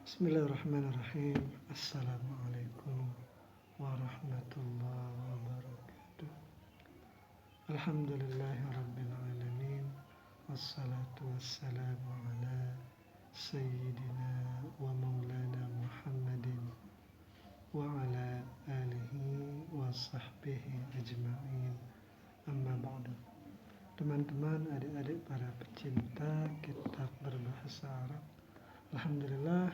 Bismillahirrahmanirrahim. Assalamualaikum warahmatullahi wabarakatuh. Alhamdulillahirabbil alamin. Wassalatu wassalamu ala sayyidina wa maulana Muhammadin wa ala alihi wa sahbihi ajma'in. Amma ba'du. Teman-teman, adik-adik para pecinta kitab berbahasa Arab, alhamdulillah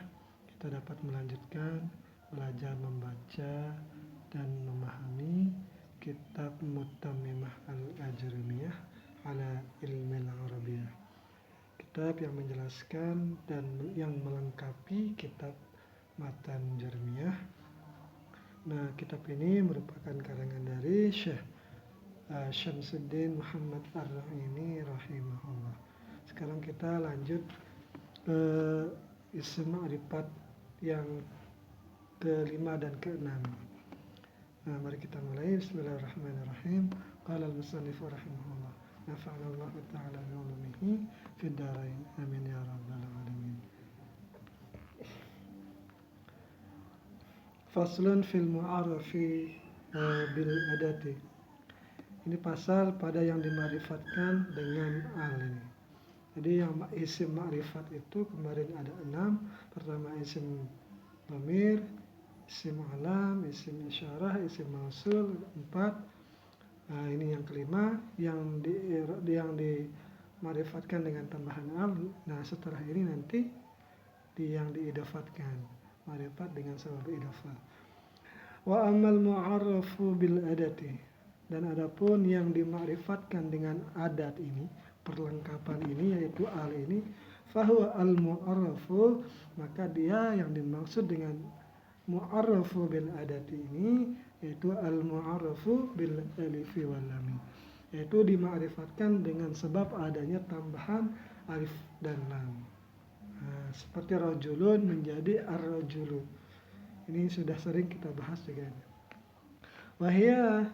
kita dapat melanjutkan belajar membaca dan memahami kitab Mutammimah al-Ajrumiyah ala Ilmil Arabiyah. Kitab yang menjelaskan dan yang melengkapi kitab Matan Jarmiyah. Nah, kitab ini merupakan karangan dari Syekh Syamsuddin Muhammad Ar-Rahimi rahimahullah. Sekarang kita lanjut isim ma'rifat yang ke-5 dan ke-6. Nah, mari kita mulai. Bismillahirrahmanirrahim. Qala al-musannif rahimahullah. Nafa'ana Allah ta'ala bi ulumihi fid dharain. Amin ya rabbal alamin. Faslun fil mu'arrafi bil adati. Ini pasal pada yang dima'rifatkan dengan al ini. Jadi yang isim ma'rifat itu kemarin ada 6. Pertama isim dhamir, isim alam, isim isyarah, isim mausul 4. Nah, ini yang kelima yang dima'rifatkan dengan tambahan al. Nah, setelah ini nanti yang diidafatkan, ma'rifat dengan sabab idafah. Wa amal mu'arrafu bil adati. Dan adapun yang dima'rifatkan dengan adat ini, perlengkapan ini yaitu al ini, fahuwa al mu'arrafu, maka dia yang dimaksud dengan mu'arrafu bil adati ini yaitu al mu'arrafu bil alifi wal lam, yaitu dima'rifatkan dengan sebab adanya tambahan alif dan lam. Nah, seperti rajulun menjadi ar-rajulu. Ini sudah sering kita bahas juga. Wahia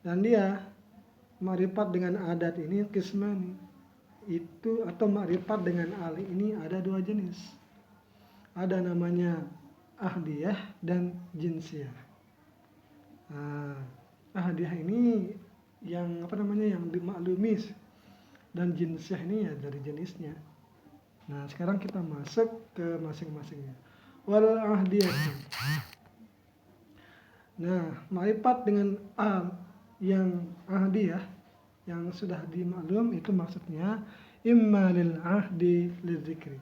dan dia ma'rifat dengan adat ini qismani, itu atau ma'rifat dengan al ini ada 2 jenis. Ada namanya ahdiyah dan jinsiyah. Ahdiyah ini yang yang dimaklumi, dan jinsiyah ini ya dari jenisnya. Nah, sekarang kita masuk ke masing-masingnya. Wal ahdiyah. Nah, ma'rifat dengan al yang ahdiyah yang sudah dimaklum itu maksudnya imma lil ahdi lil zikri.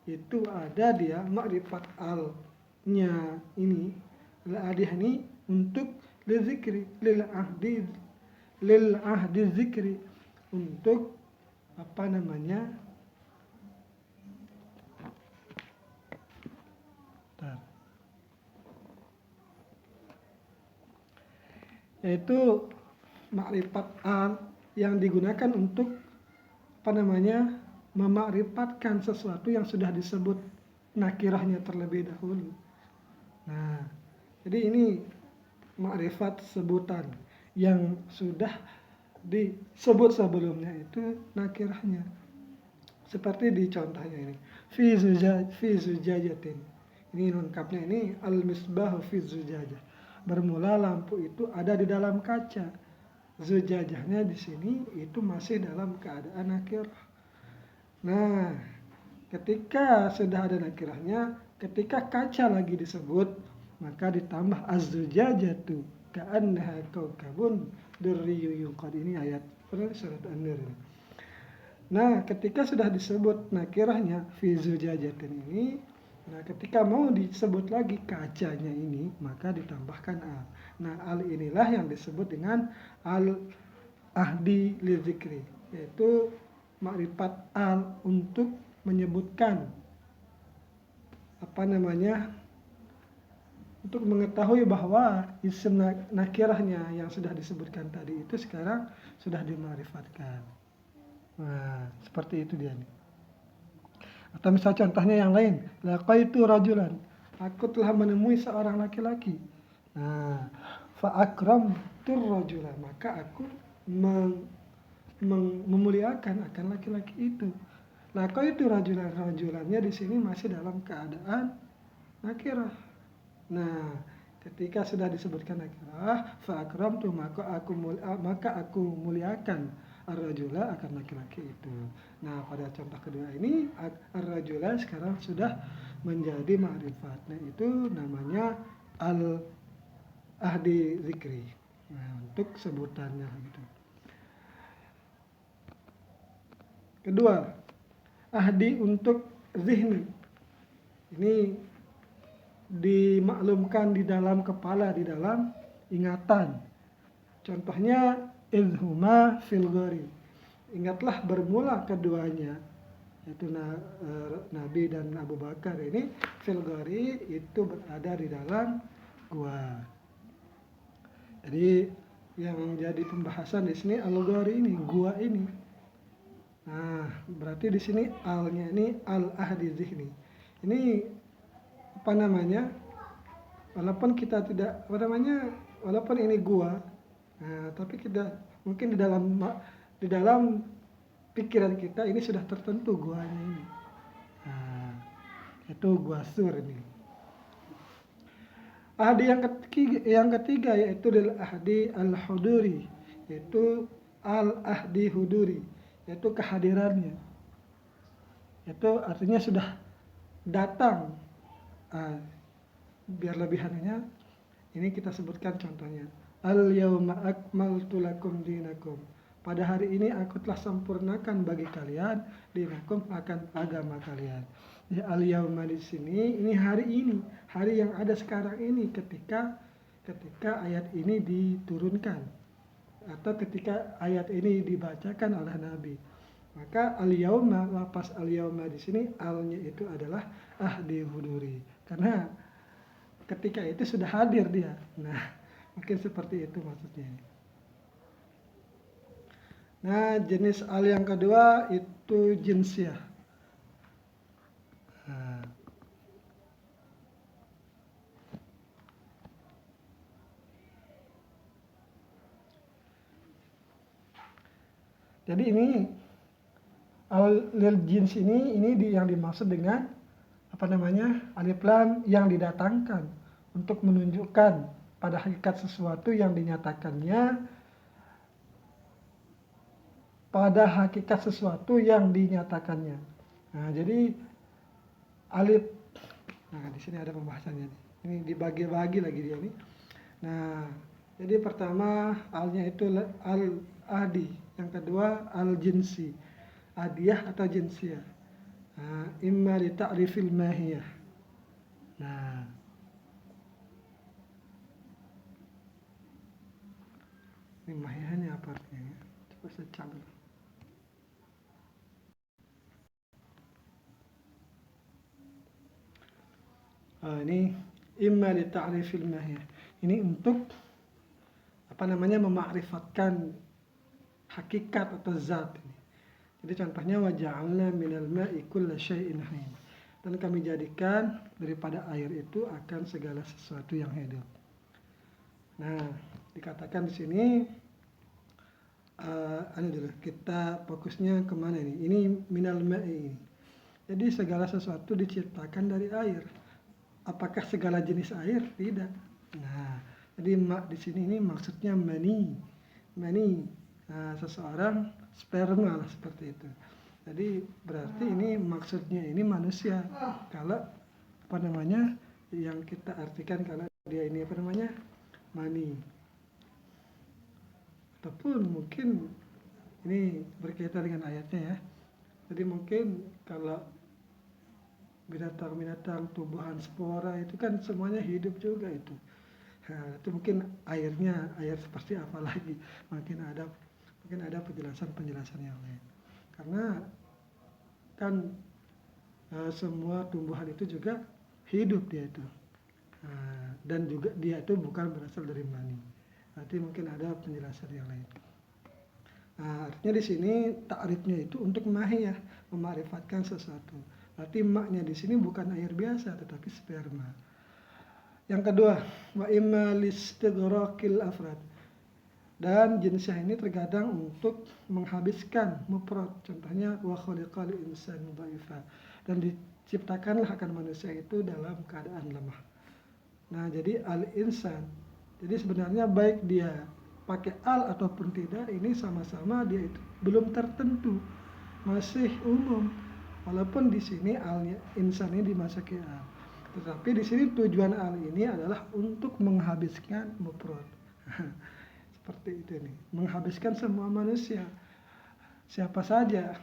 Itu ada dia ma'rifat al-nya ini, lil ahdiyah ini untuk lil zikri, lil ahdi zikri, untuk yaitu makrifat al yang digunakan untuk memakrifatkan sesuatu yang sudah disebut nakirahnya terlebih dahulu. Nah, jadi ini makrifat sebutan yang sudah disebut sebelumnya itu nakirahnya. Seperti di contohnya ini, fi zujajatin. Ini lengkapnya ini al-misbah fi zujajah. Bermula lampu itu ada di dalam kaca. Zujajahnya di sini itu masih dalam keadaan nakirah. Nah, ketika sudah ada nakirahnya, ketika kaca lagi disebut, maka ditambah az-zujajatu ka'annaha kaukabun durriyun yuqad. Ini ayat surat An-Nur ini. Nah, ketika sudah disebut nakirahnya fi zujajatin ini, nah, ketika mau disebut lagi kacanya ini, maka ditambahkan al. Nah, al inilah yang disebut dengan al-ahdi li zikri, yaitu makrifat al untuk menyebutkan untuk mengetahui bahwa isim nakirahnya yang sudah disebutkan tadi itu sekarang sudah dima'rifatkan. Nah, seperti itu dia nih. Atau misal contohnya yang lain, laqaitu rajulan, aku telah menemui seorang laki-laki. Nah, fa akramtur rajulan, maka aku memuliakan akan laki-laki itu. Laqaitu rajulan, rajulannya di sini masih dalam keadaan nakirah. Nah, ketika sudah disebutkan nakirah, fa akramtu, maka aku muliakan ar-rajula, akan laki-laki itu. Nah, pada contoh kedua ini ar-rajula sekarang sudah menjadi ma'rifat. Nah, itu namanya al-ahdi zikri. Nah, untuk sebutannya gitu. Kedua, ahdi untuk zihni. Ini dimaklumkan di dalam kepala, di dalam ingatan. Contohnya idhuma fil ghari. Ingatlah bermula keduanya, yaitu Nabi dan Abu Bakar ini fil ghari, itu berada di dalam gua. Jadi yang jadi pembahasan di sini al-ghari ini, gua ini. Nah, berarti di sini alnya ini al-ahdi zihni. Ini apa namanya? Walaupun kita tidak walaupun ini gua, nah, tapi kita mungkin di dalam pikiran kita ini sudah tertentu guanya ini. Nah, itu gua sur ini. Ahdi yang ketiga yaitu adalah ahdi al-huduri, yaitu al-ahdi huduri, yaitu kehadirannya. Itu artinya sudah datang. Biar lebih hanunya, ini kita sebutkan contohnya. Al-yawma akmaltu lakum dinakum. Pada hari ini aku telah sempurnakan bagi kalian dinakum, akan agama kalian. Ya, al-yawma di sini ini hari yang ada sekarang ini ketika ayat ini diturunkan atau ketika ayat ini dibacakan oleh Nabi. Maka al-yawma, lapas al-yawma di sini alnya itu adalah ahdi huduri. Karena ketika itu sudah hadir dia. Nah, mungkin seperti itu maksudnya. Nah, jenis al yang kedua itu jinsiyah. Nah, jadi ini al lil jins ini yang dimaksud dengan apa namanya, alif lam yang didatangkan untuk menunjukkan pada hakikat sesuatu yang dinyatakannya, pada hakikat sesuatu yang dinyatakannya. Nah, jadi alif, nah di sini ada pembahasannya nih. Ini dibagi-bagi lagi dia nih. Nah, jadi pertama alnya itu al-adi, yang kedua al-jinsi, adiyah atau jinsiyah. Nah, imma li ta'rifil mahiyah. Nah, ini mahiyahnya apa artinya? Coba saya cek dulu. Ini imma li ta'rifil mahiyah. Ini untuk apa namanya, memakrifatkan hakikat atau zat ini. Jadi contohnya waja'alna minal ma'i kulla syai'in hayy. Dan kami jadikan daripada air itu akan segala sesuatu yang hidup. Nah, dikatakan di sini dulu kita fokusnya kemana ini? Ini minal ma'i. Jadi segala sesuatu diciptakan dari air. Apakah segala jenis air? Tidak. Nah, jadi di sini ini maksudnya mani. Nah, seseorang sperma lah, seperti itu. Jadi berarti ini maksudnya ini manusia. Kalau apa namanya, yang kita artikan kalau dia ini apa namanya, mani. Ataupun mungkin ini berkaitan dengan ayatnya ya. Jadi mungkin kalau binatang-binatang, tumbuhan, spora itu kan semuanya hidup juga itu. Nah, itu mungkin air seperti apa lagi? Mungkin ada penjelasan yang lain. Karena kan semua tumbuhan itu juga hidup dia itu. Dan juga dia itu bukan berasal dari mani. Nanti mungkin ada penjelasan yang lain. Artinya di sini ta'rifnya itu untuk mahiyah, memakrifatkan sesuatu. Berarti maknya di sini bukan air biasa tetapi sperma. Yang kedua, wa imma listighraqil afrad. Dan jinsiah ini terkadang untuk menghabiskan mufrad. Contohnya wa khuliqal insanu dha'ifa. Dan diciptakanlah akan manusia itu dalam keadaan lemah. Nah, jadi al-insan. Jadi sebenarnya baik dia pakai al ataupun tidak, ini sama-sama dia itu belum tertentu. Masih umum. Walaupun di sini alnya insan ini dimasuki al. Tetapi di sini tujuan al ini adalah untuk menghabiskan mufrad. Seperti itu nih, menghabiskan semua manusia, siapa saja,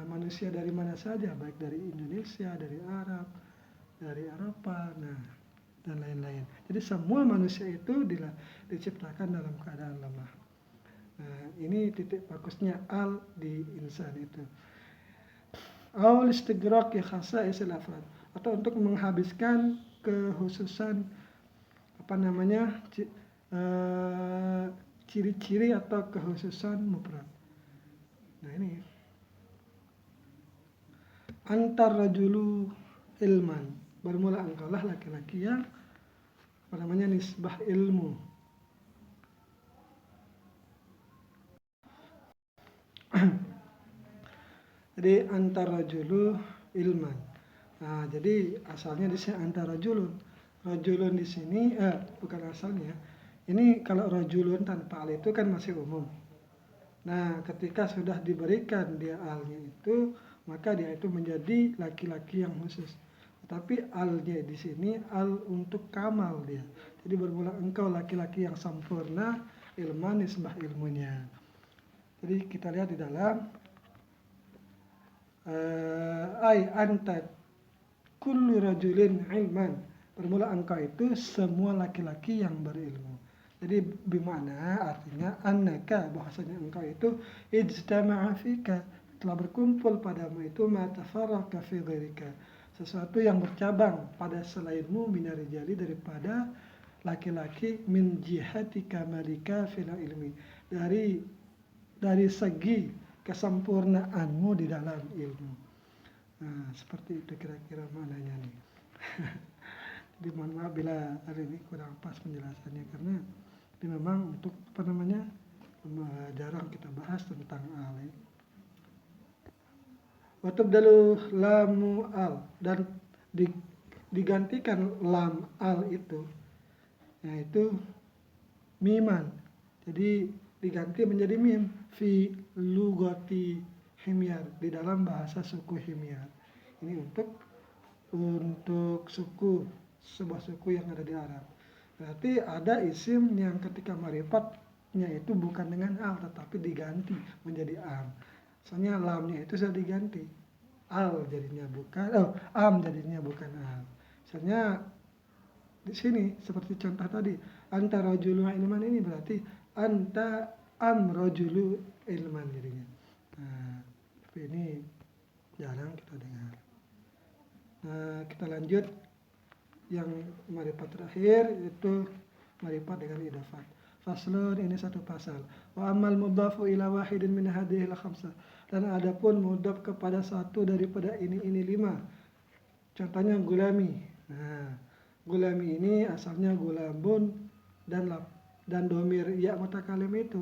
manusia dari mana saja, baik dari Indonesia, dari Arab, dari Eropa, dan lain-lain. Jadi semua manusia itu diciptakan dalam keadaan lemah. Nah, ini titik fokusnya al di insan itu. Aul istighraq khasa'is al-afrad, atau untuk menghabiskan kekhususan ciri-ciri atau kekhususan mufrad. Nah, ini antar rajulu ilman, bermula engkaulah laki-laki yang nisbah ilmu. Jadi antar rajulu ilman. Nah, jadi asalnya di sini antar rajulun. Rajulun di sini bukan asalnya. Ini kalau rajulun tanpa al itu kan masih umum. Nah, ketika sudah diberikan dia alnya itu, maka dia itu menjadi laki-laki yang khusus. Tetapi alnya di sini al untuk kamal dia. Jadi bermula engkau laki-laki yang sempurna ilman nisbah ilmunya. Jadi kita lihat di dalam ay anta kullu rajulin ilman. Bermula engkau itu semua laki-laki yang berilmu. Jadi bimana artinya annaka, bahasanya engkau itu ijtama'a fika, telah berkumpul padamu itu ma tafarraqa fi ghairika, sesuatu yang bercabang pada selainmu minari jali, daripada laki-laki, min jihati kamalika fil ilmi, dari segi kesempurnaanmu di dalam ilmu. Nah, seperti itu kira-kira maknanya nih. Jadi mohon maaf bila hari ini kurang pas penjelasannya, karena ini memang untuk jarang kita bahas tentang al. Wa tubdalu lamu al, dan digantikan lam al itu, yaitu miman. Jadi diganti menjadi mim fi lugati himyar, di dalam bahasa suku himyar. Ini untuk suku, sebuah suku yang ada di Arab. Berarti ada isim yang ketika marifatnya itu bukan dengan al, tetapi diganti menjadi am. Soalnya lamnya itu sudah diganti, al jadinya bukan, am jadinya bukan al. Misalnya di sini seperti contoh tadi, anta rajulu ilman, ini berarti anta am rajulu ilman jadinya. Nah, tapi ini jarang kita dengar. Nah, kita lanjut. Yang marifat terakhir itu marifat dengan idafat. Faslun, ini satu pasal. Wa amal mudhafu ila wahidin min hadhil khamsah, dan adapun mudhaf kepada satu daripada ini 5. Contohnya gulami. Nah, gulami ini asalnya gulamun dan domir ya mutakalim itu.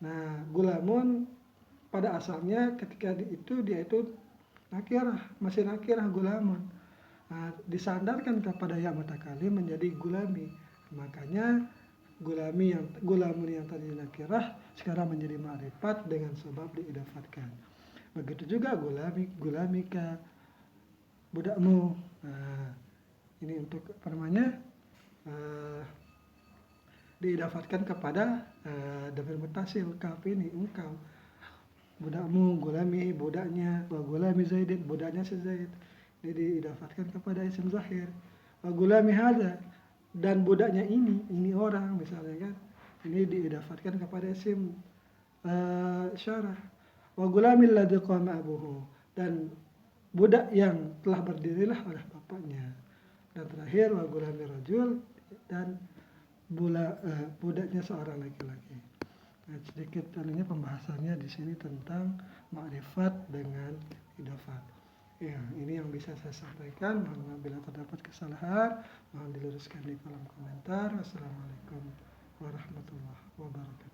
Nah, gulamun pada asalnya ketika dia itu nakirah, masih nakirah gulamun. Nah, disandarkan kepada ya mutakalim menjadi gulami. Makanya gulamun yang tadi nakirah sekarang menjadi ma'rifat dengan sebab diidafatkan. Begitu juga gulamika, budakmu. Nah, ini untuk diidafatkan kepada dhamir muttasil, kaf ini engkau. Budakmu, gulami, budaknya, wa gulami Zaidin, budaknya si Zaid. Jadi diidafatkan kepada isim zahir. Wa gulami hadza, dan budaknya ini orang misalnya kan. Ini diidafatkan kepada isim syarah. Wa gulamil ladzi qama abuhu, dan budak yang telah berdirilah oleh bapaknya. Dan terakhir wa gulami rajul, dan budaknya seorang laki-laki. Nah, sedikit pembahasannya di sini tentang ma'rifat dengan idafat. Ya, ini yang bisa saya sampaikan. Mohon bila terdapat kesalahan, mohon diluruskan di kolom komentar. Wassalamualaikum warahmatullahi wabarakatuh.